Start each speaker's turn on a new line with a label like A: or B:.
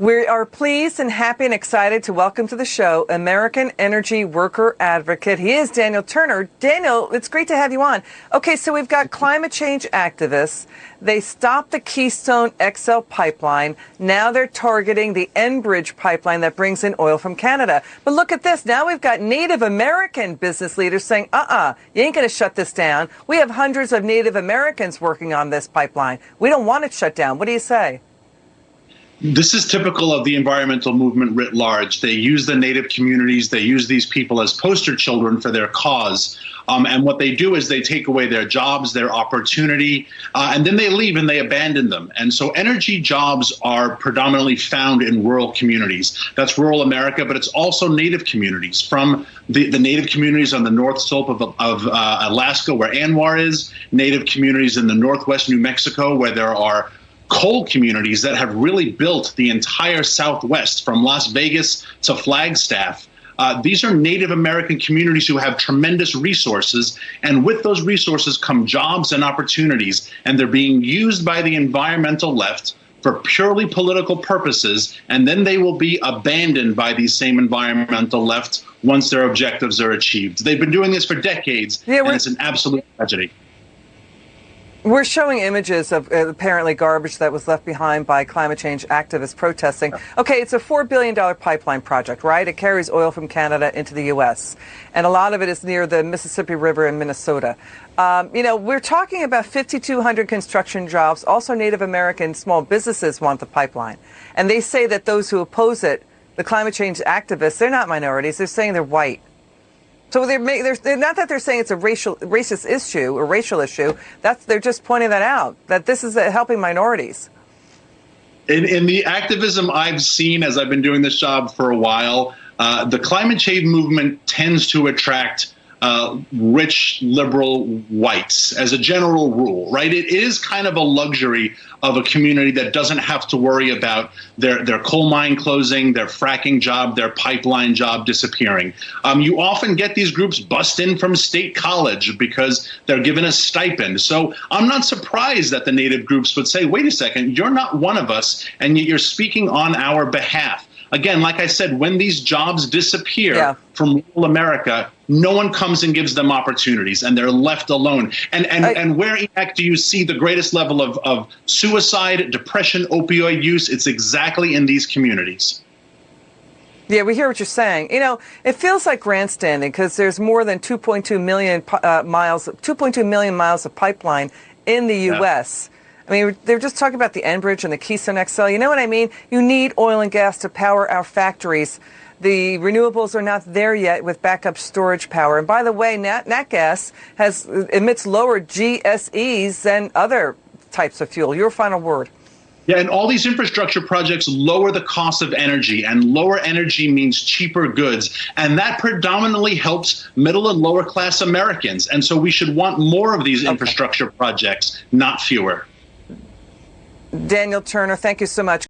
A: We are pleased and happy and excited to welcome to the show American energy worker advocate. He is Daniel Turner. Daniel, it's great to have you on. Okay, so we've got climate change activists. They stopped the Keystone XL pipeline. Now they're targeting the Enbridge pipeline that brings in oil from Canada. But look at this. Now we've got Native American business leaders saying, you ain't going to shut this down. We have hundreds of Native Americans working on this pipeline. We don't want it shut down. What do you say?
B: This is typical of the environmental movement writ large. They use the Native communities, they use these people as poster children for their cause. And what they do is they take away their jobs, their opportunity, and then they leave and they abandon them. And so energy jobs are predominantly found in rural communities. That's rural America, but it's also Native communities, from the Native communities on the north slope of Alaska, where ANWR is, Native communities in the northwest New Mexico, where there are coal communities that have really built the entire Southwest, from Las Vegas to Flagstaff. These are Native American communities who have tremendous resources, and with those resources come jobs and opportunities, and they're being used by the environmental left for purely political purposes, and then they will be abandoned by these same environmental left once their objectives are achieved. They've been doing this for decades, and it's an absolute tragedy.
A: We're showing images of apparently garbage that was left behind by climate change activists protesting. Okay, it's a $4 billion pipeline project, right? It carries oil from Canada into the U.S., and a lot of it is near the Mississippi River in Minnesota. We're talking about 5,200 construction jobs. Also, Native American small businesses want the pipeline. And they say that those who oppose it, the climate change activists, they're not minorities. They're saying they're white. So they're not that they're saying it's a racist issue or racial issue. They're just pointing that out, that this is helping minorities.
B: In the activism I've seen as I've been doing this job for a while, the climate change movement tends to attract rich liberal whites as a general rule, right? It is kind of a luxury of a community that doesn't have to worry about their coal mine closing, their fracking job, their pipeline job disappearing. You often get these groups bust in from state college because they're given a stipend. So I'm not surprised that the Native groups would say, wait a second, you're not one of us, and yet you're speaking on our behalf. Again, like I said, when these jobs disappear from rural America, no one comes and gives them opportunities, and they're left alone. And where, in fact, do you see the greatest level of suicide, depression, opioid use? It's exactly in these communities.
A: Yeah, we hear what you're saying. It feels like grandstanding because there's more than 2.2 million miles of pipeline in the U.S. I mean, they're just talking about the Enbridge and the Keystone XL. You know what I mean? You need oil and gas to power our factories. The renewables are not there yet with backup storage power. And by the way, nat gas emits lower GSEs than other types of fuel. Your final word.
B: Yeah, and all these infrastructure projects lower the cost of energy, and lower energy means cheaper goods. And that predominantly helps middle and lower class Americans. And so we should want more of these infrastructure projects, not fewer.
A: Daniel Turner, thank you so much.